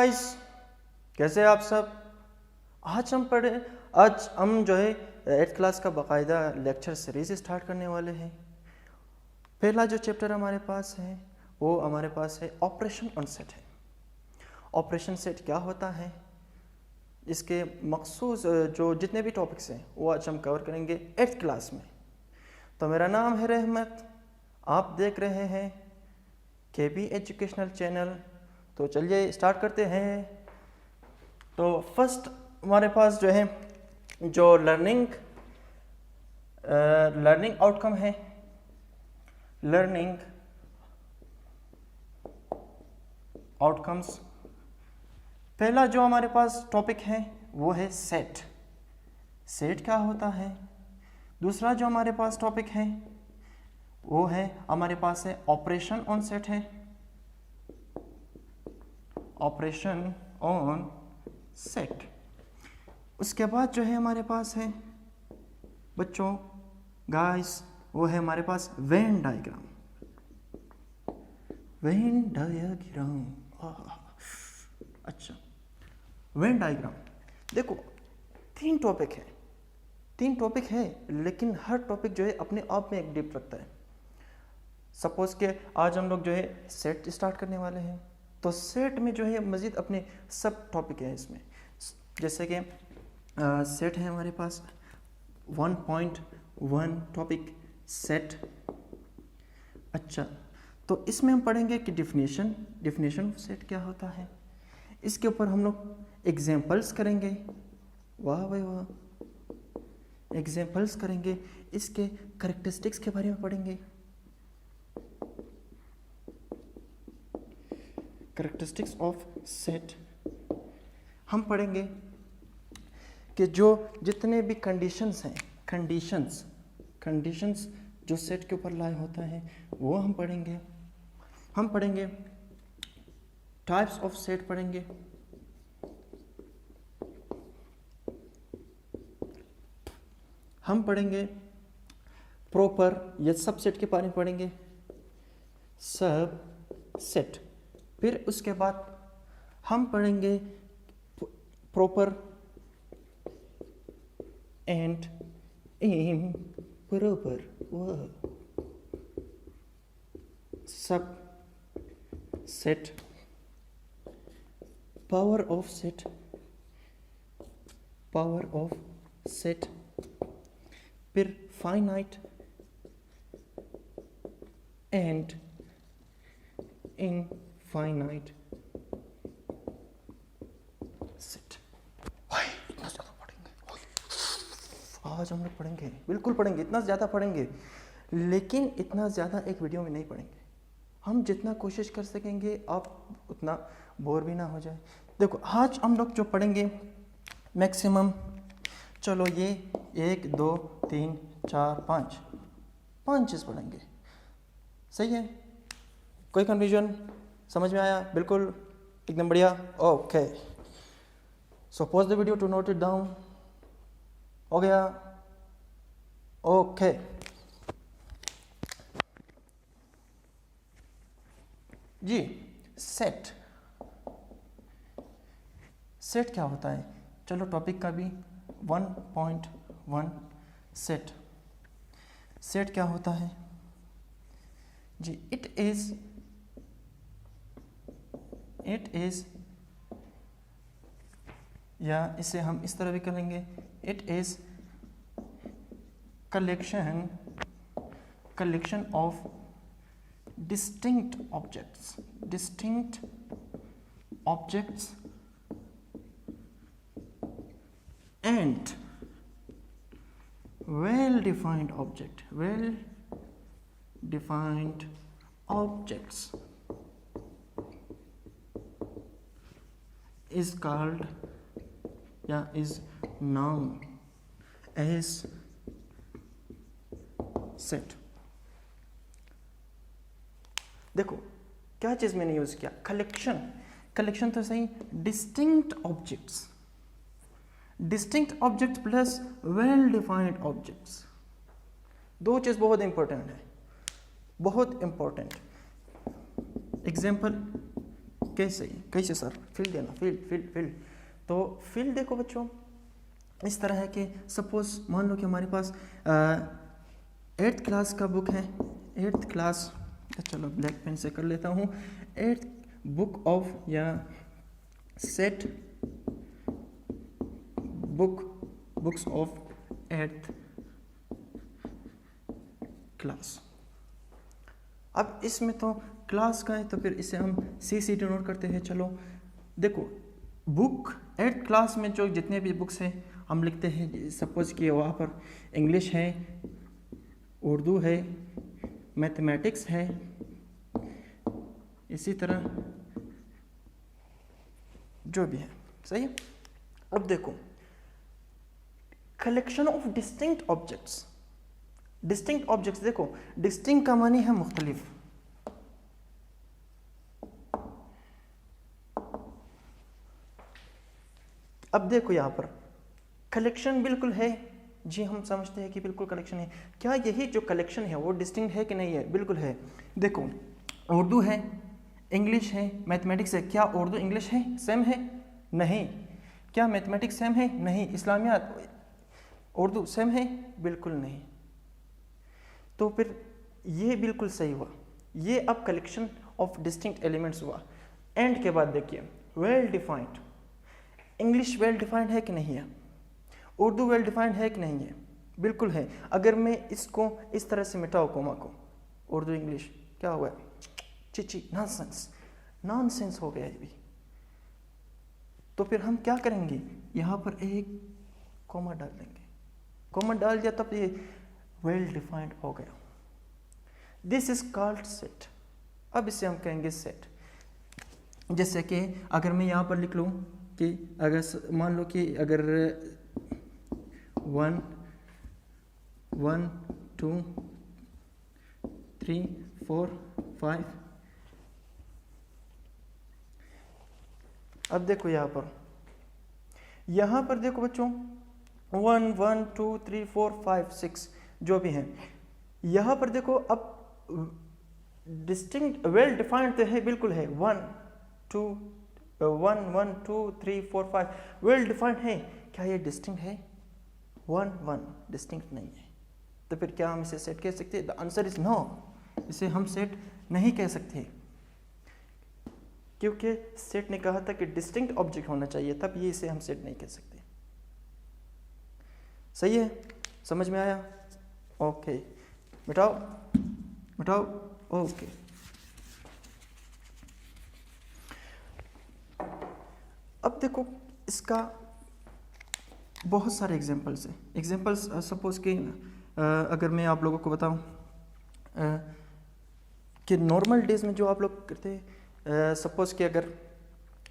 Guys, कैसे आप सब। आज हम जो है 8th क्लास का बाकायदा लेक्चर सीरीज स्टार्ट करने वाले हैं। पहला जो चैप्टर हमारे पास है वो हमारे पास है ऑपरेशन ऑन सेट है। ऑपरेशन सेट क्या होता है, इसके मखसूस जो जितने भी टॉपिक्स हैं वो आज हम कवर करेंगे 8th क्लास में। तो मेरा नाम है रहमत, आप देख रहे हैं KB एजुकेशनल चैनल। तो चलिए स्टार्ट करते हैं। तो फर्स्ट हमारे पास जो है जो लर्निंग आउटकम है, लर्निंग आउटकम्स। पहला जो हमारे पास टॉपिक है वो है सेट। सेट क्या होता है। दूसरा जो हमारे पास टॉपिक है वो है हमारे पास है ऑपरेशन ऑन सेट है, ऑपरेशन ऑन सेट। उसके बाद जो है हमारे पास है बच्चों गाइस वो है हमारे पास वेन डायग्राम। वेन डायग्राम, अच्छा वेन डायग्राम। देखो तीन टॉपिक है लेकिन हर टॉपिक जो है अपने आप में एक डिप रखता है। सपोज के आज हम लोग जो है सेट स्टार्ट करने वाले हैं, तो सेट में जो है मज़ीद अपने सब टॉपिक है इसमें। जैसे कि सेट है हमारे पास 1.1 टॉपिक सेट। अच्छा, तो इसमें हम पढ़ेंगे कि डिफिनेशन ऑफ सेट क्या होता है। इसके ऊपर हम लोग एग्जांपल्स करेंगे, वाह भाई वाह, एग्जांपल्स करेंगे। इसके कैरेक्टरिस्टिक्स के बारे में पढ़ेंगे, कैरेक्टरिस्टिक्स ऑफ सेट। हम पढ़ेंगे कि जो जितने भी कंडीशंस हैं, कंडीशंस जो सेट के ऊपर लाए होता है वो हम पढ़ेंगे। टाइप्स ऑफ सेट पढ़ेंगे। हम पढ़ेंगे प्रॉपर या सब सेट के बारे में पढ़ेंगे, सब सेट। फिर उसके बाद हम पढ़ेंगे प्रॉपर एंड इम्प्रॉपर सब सेट, पावर ऑफ सेट, फिर फाइनाइट एंड इनफाइनाइट सेट। इतना ज़्यादा पढ़ेंगे आज हम लोग, पढ़ेंगे बिल्कुल पढ़ेंगे, इतना ज़्यादा पढ़ेंगे, लेकिन इतना ज़्यादा एक वीडियो में नहीं पढ़ेंगे। हम जितना कोशिश कर सकेंगे आप उतना बोर भी ना हो जाए। देखो आज हम लोग जो पढ़ेंगे मैक्सिमम, चलो ये 1 2 3 4 5 चीज़ पढ़ेंगे, सही है। कोई कन्फ्यूजन, समझ में आया? बिल्कुल एकदम बढ़िया, okay. So pause the video to note it down. हो गया, ओके जी। सेट क्या होता है, चलो टॉपिक का भी 1.1 सेट क्या होता है जी। इट इज या इसे हम इस तरह भी करेंगे, it is collection of distinct objects and well-defined objects is called is known as set। देखो क्या चीज़ मैंने यूज़ किया, कलेक्शन तो सही, distinct objects plus well defined objects, दो चीज़ बहुत इंपॉर्टेंट है, बहुत इंपॉर्टेंट। एग्जाम्पल कैसे कैसे सर? फील्ड देना, फील्ड। तो फील्ड देखो बच्चों इस तरह है कि सपोज मान लो कि हमारे पास 8th क्लास का बुक है, 8th क्लास, चलो ब्लैक पेन से कर लेता हूँ, 8th बुक ऑफ या set books of 8th class. अब इसमें तो क्लास का है तो फिर इसे हम सी सी डिनोट करते हैं। चलो देखो बुक 8th क्लास में जो जितने भी बुक्स हैं हम लिखते हैं, सपोज कि वहाँ पर इंग्लिश है, उर्दू है, मैथमेटिक्स है, इसी तरह जो भी है, सही है। अब देखो collection of distinct objects, distinct objects, देखो डिस्टिंक्ट का मानी है मुख्तलिफ, अब देखो यहाँ पर कलेक्शन बिल्कुल है जी, हम समझते हैं कि बिल्कुल कलेक्शन है। क्या यही जो कलेक्शन है वो डिस्टिंक्ट है कि नहीं है? बिल्कुल है। देखो उर्दू है, इंग्लिश है, मैथमेटिक्स है, क्या उर्दू इंग्लिश है सेम है? नहीं। क्या मैथमेटिक्स सेम है? नहीं। इस्लामियात उर्दू सेम है? बिल्कुल नहीं। तो फिर ये बिल्कुल सही हुआ, ये अब कलेक्शन ऑफ डिस्टिंक्ट एलिमेंट्स हुआ। एंड के बाद देखिए well defined, English well defined है कि नहीं है? उर्दू वेल डिफाइंड है कि नहीं है? बिल्कुल है। अगर मैं इसको इस तरह से मिटाऊँ कोमा को, उर्दू इंग्लिश, क्या हुआ? चिची, नॉनसेंस हो गया ये भी। तो फिर हम क्या करेंगे, यहाँ पर एक कोमा डाल देंगे, कोमा डाल दिया तब ये वेल डिफाइंड हो गया। This is called set. अब इसे हम कहेंगे सेट। जैसे कि अगर मैं यहाँ पर लिख लूँ कि अगर मान लो कि अगर 1 2 3 4 5, अब देखो यहाँ पर देखो बच्चों 1 1 2 3 4 5 6 जो भी हैं, यहाँ पर देखो अब डिस्टिंक्ट वेल डिफाइंड तो है, बिल्कुल है। 1 2 3 4 5 वेल डिफाइंड है। क्या ये डिस्टिंक्ट है? 1 1 डिस्टिंक्ट नहीं है। तो फिर क्या हम इसे सेट कह सकते हैं? The answer is no. इसे हम सेट नहीं कह सकते, क्योंकि सेट ने कहा था कि डिस्टिंक्ट ऑब्जेक्ट होना चाहिए, तब ये इसे हम सेट नहीं कह सकते। सही है? समझ में आया? ओके, मिटाओ। ओके, अब देखो इसका बहुत सारे एग्जांपल्स हैं। एग्जांपल्स सपोज कि अगर मैं आप लोगों को बताऊं कि नॉर्मल डेज में जो आप लोग करते हैं, सपोज कि अगर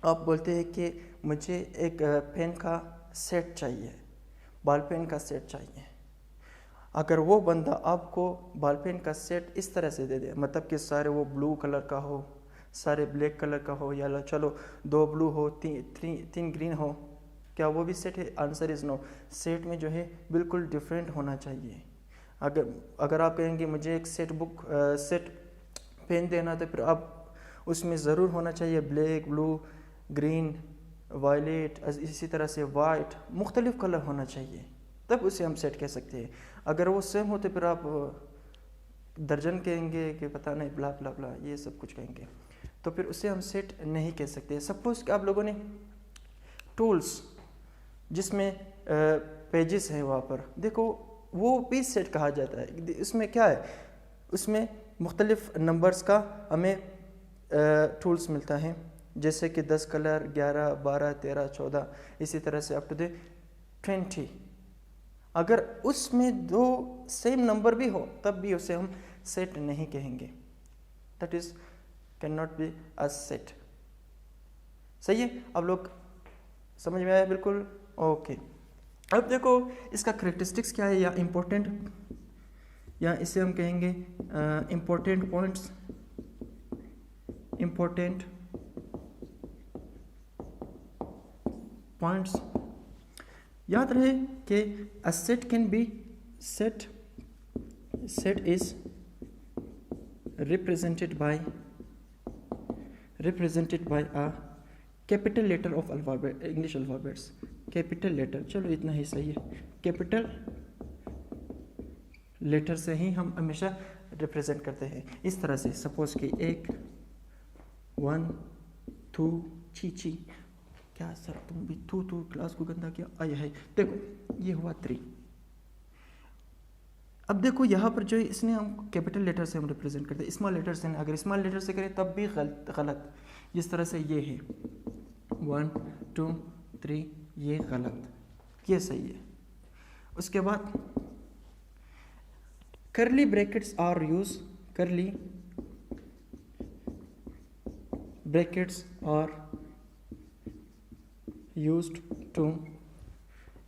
आप बोलते हैं कि मुझे एक पेन का सेट चाहिए, बॉल पेन का सेट चाहिए, अगर वो बंदा आपको बॉल पेन का सेट इस तरह से दे दे, मतलब कि सारे वो ब्लू कलर का हो, सारे ब्लैक कलर का हो, या चलो 2 ब्लू हो, 3 ग्रीन हो, क्या वो भी सेट है? Answer is no. सेट में जो है बिल्कुल डिफरेंट होना चाहिए। अगर आप कहेंगे मुझे एक सेट पेन देना, तो फिर आप उसमें ज़रूर होना चाहिए ब्लैक, ब्लू, ग्रीन, वायलेट, इसी तरह से वाइट, मुख्तलिफ कलर होना चाहिए, तब उसे हम सेट कह सकते हैं। अगर वो सेम हो तो फिर आप दर्जन कहेंगे कि पता नहीं ब्ला ब्ला ब्ला, ये सब कुछ कहेंगे, तो फिर उसे हम सेट नहीं कह सकते। सपोज कि आप लोगों ने टूल्स जिसमें पेजेस हैं, वहाँ पर देखो वो भी सेट कहा जाता है। इसमें क्या है, उसमें मुख्तलिफ नंबर्स का हमें टूल्स मिलता है, जैसे कि 10 कलर, 11, 12, 13, 14, इसी तरह से अप टू 20। अगर उसमें 2 सेम नंबर भी हो तब भी उसे हम सेट नहीं कहेंगे। That is can not be a set. सही है? अब लोग समझ में आया? बिल्कुल ओके। अब देखो इसका करेक्टरिस्टिक्स क्या है, या इम्पोर्टेंट, या इसे हम कहेंगे इम्पोर्टेंट पॉइंट्स। याद रहे कि a set can be set is represented by represented by a capital letter of alphabet, English alphabets, capital letter, चलो इतना ही सही है, कैपिटल लेटर से ही हम हमेशा रिप्रेजेंट करते हैं। इस तरह से सपोज कि 1 1 2 ची ची, क्या सर तुम भी थू थू क्लास को गंदा किया, आया है, देखो ये हुआ 3। अब देखो यहाँ पर जो है इसने हम कैपिटल लेटर से हम रिप्रेजेंट करते हैं, स्मॉल लेटर से नहीं। अगर स्मॉल लेटर से करें तब भी गलत। जिस तरह से ये है 1 2 3, ये गलत, ये सही है। उसके बाद curly brackets are use, curly brackets are used to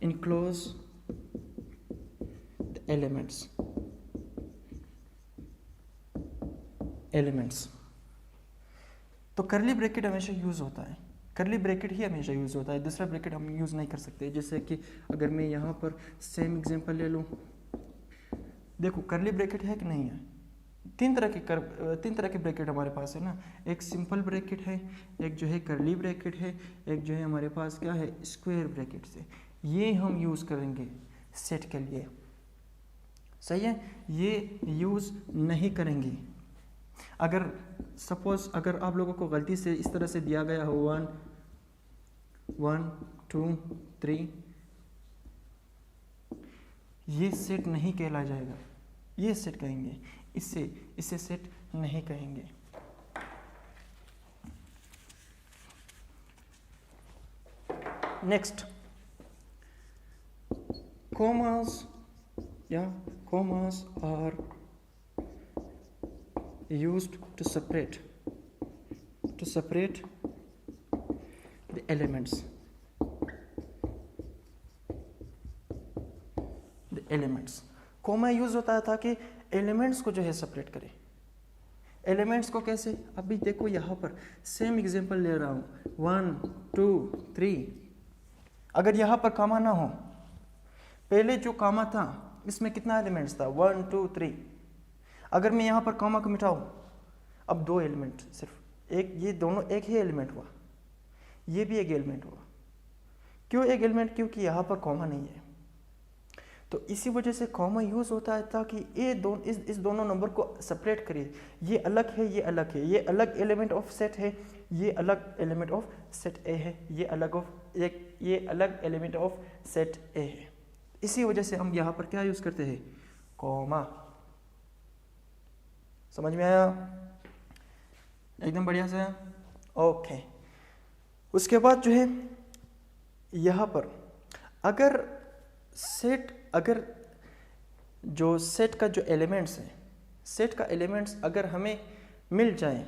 enclose the elements। तो करली ब्रैकेट हमेशा यूज़ होता है, करली ब्रैकेट ही हमेशा यूज़ होता है, दूसरा ब्रैकेट हम यूज़ नहीं कर सकते। जैसे कि अगर मैं यहाँ पर सेम एग्जांपल ले लूँ, देखो करली ब्रैकेट है कि नहीं है, तीन तरह के ब्रैकेट हमारे पास है ना, एक सिंपल ब्रैकेट है, एक जो है करली ब्रैकेट है, एक जो है हमारे पास क्या है, स्क्वायर ब्रैकेट से। ये हम यूज़ करेंगे सेट के लिए, सही है, ये यूज़ नहीं करेंगे। अगर सपोज अगर आप लोगों को गलती से इस तरह से दिया गया हो 1 1 2 3, ये सेट नहीं कहला जाएगा, ये सेट कहेंगे, इसे सेट नहीं कहेंगे। Next, commas are used to separate the elements, comma use होता है ताकि एलिमेंट्स को जो है सेपरेट करे। एलिमेंट्स को कैसे, अभी देखो यहाँ पर सेम एग्जांपल ले रहा हूँ 1 2 3, अगर यहाँ पर कॉमा ना हो, पहले जो कॉमा था इसमें कितना एलिमेंट्स था 1 2 3, अगर मैं यहाँ पर कॉमा को मिटाऊँ, अब 2 एलिमेंट सिर्फ, एक ये दोनों एक ही एलिमेंट हुआ, ये भी एक एलिमेंट हुआ। क्यों एक एलिमेंट, क्योंकि यहाँ पर कॉमा नहीं है। तो इसी वजह से कॉमा यूज होता है ताकि इस दोनों नंबर को सेपरेट करे। ये अलग है, ये अलग है, ये अलग एलिमेंट ऑफ सेट है, ये अलग एलिमेंट ऑफ सेट ए है, ये अलग एलिमेंट ऑफ सेट ए है। इसी वजह से हम यहाँ पर क्या यूज करते हैं, कॉमा। समझ में आया, एकदम बढ़िया से, ओके। उसके बाद जो है यहाँ पर अगर जो सेट का जो एलिमेंट्स है, सेट का एलिमेंट्स अगर हमें मिल जाएं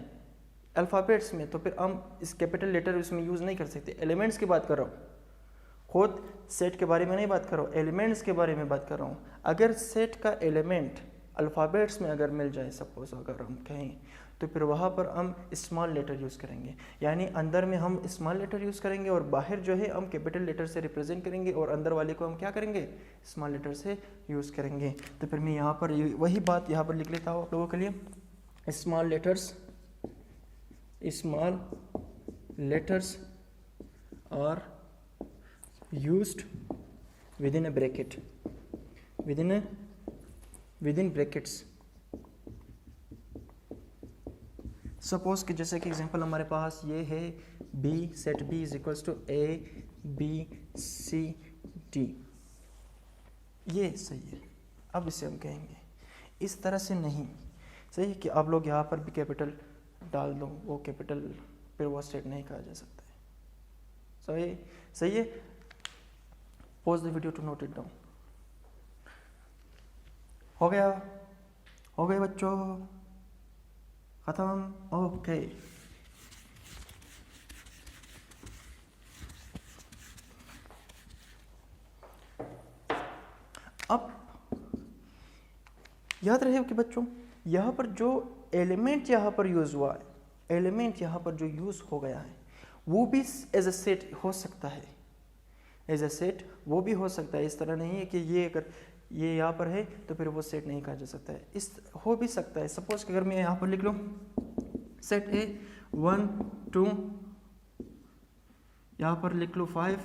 अल्फ़ाबेट्स में, तो फिर हम इस कैपिटल लेटर उसमें यूज़ नहीं कर सकते। एलिमेंट्स की बात कर रहा हूँ, खुद सेट के बारे में नहीं बात कर रहा हूँ, एलिमेंट्स के बारे में बात कर रहा हूँ। अगर सेट का एलिमेंट अल्फ़ाबेट्स में अगर मिल जाए, सपोज अगर हम कहें, तो फिर वहाँ पर हम स्मॉल लेटर यूज़ करेंगे, यानी अंदर में हम स्मॉल लेटर यूज़ करेंगे और बाहर जो है हम कैपिटल लेटर से रिप्रेजेंट करेंगे, और अंदर वाले को हम क्या करेंगे, स्मॉल लेटर से यूज़ करेंगे। तो फिर मैं यहाँ पर वही बात यहाँ पर लिख लेता हूँ आप लोगों के लिए, small letters are used within bracket, within brackets. Suppose कि जैसे कि एग्जांपल हमारे पास ये है B, set B is equals to A B C D, ये सही है। अब इसे हम कहेंगे, इस तरह से नहीं, सही है कि आप लोग यहाँ पर भी कैपिटल डाल दो, वो कैपिटल फिर वो सेट नहीं कहा जा सकता है। सही है। Pause the video to note it down. हो गए बच्चों, खत्म, ओके। अब याद रहे कि बच्चों यहाँ पर जो एलिमेंट यहाँ पर यूज हुआ है, एलिमेंट यहाँ पर जो यूज हो गया है, वो भी एज अ सेट हो सकता है, एज अ सेट वो भी हो सकता है। इस तरह नहीं है कि ये अगर ये यहाँ पर है तो फिर वो सेट नहीं कहा जा सकता है, इस हो भी सकता है। सपोज कि अगर मैं यहाँ पर लिख लूँ सेट ए 1 2, यहाँ पर लिख लो 5,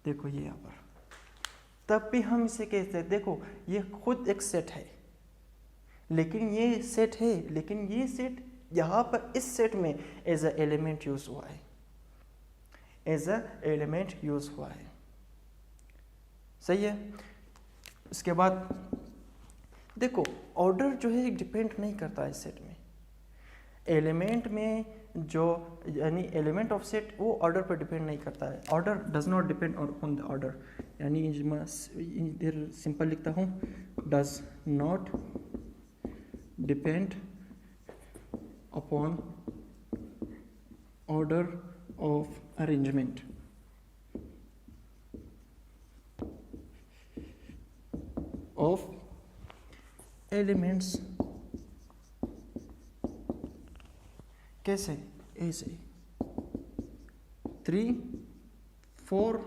देखो ये यहाँ पर, तब भी हम इसे कहते हैं, देखो ये खुद एक सेट है, लेकिन ये सेट है, लेकिन ये सेट यहाँ पर इस सेट में एज अ एलिमेंट यूज हुआ है, एज अ एलिमेंट यूज हुआ है। सही है। इसके बाद देखो ऑर्डर जो है डिपेंड नहीं करता है सेट में, एलिमेंट में जो यानी एलिमेंट ऑफ सेट वो ऑर्डर पर डिपेंड नहीं करता है, order does not depend on the order, यानी मैं इधर सिंपल लिखता हूँ, does not depend upon order of arrangement. Of elements, कैसे, ऐसे 3 4,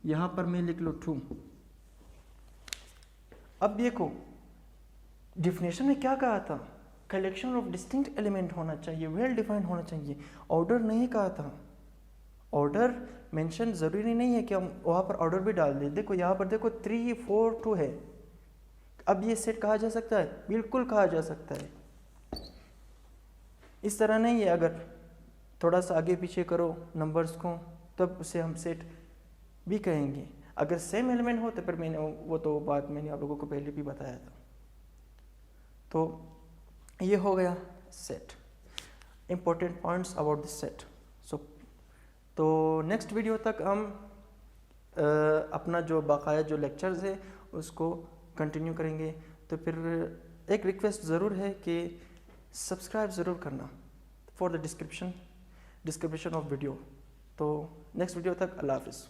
यहाँ पर मैं लिख लो 2। अब देखो डिफिनेशन में क्या कहा था, कलेक्शन ऑफ डिस्टिंक्ट एलिमेंट होना चाहिए, वेल डिफाइंड होना चाहिए, ऑर्डर नहीं कहा था। ऑर्डर मेंशन ज़रूरी नहीं है कि हम वहाँ पर ऑर्डर भी डाल दें। देखो यहाँ पर देखो 3 4 2 है, अब ये सेट कहा जा सकता है, बिल्कुल कहा जा सकता है। इस तरह नहीं है, अगर थोड़ा सा आगे पीछे करो नंबर्स को तब उसे हम सेट भी कहेंगे। अगर सेम एलिमेंट हो तो फिर मैंने वो तो बात मैंने आप लोगों को पहले भी बताया था। तो ये हो गया set, important points about this set. तो नेक्स्ट वीडियो तक हम अपना जो बाकाया जो लेक्चर्स है उसको कंटिन्यू करेंगे। तो फिर एक रिक्वेस्ट ज़रूर है कि सब्सक्राइब ज़रूर करना for the description of video. तो नेक्स्ट वीडियो तक अल्लाह हाफिज़।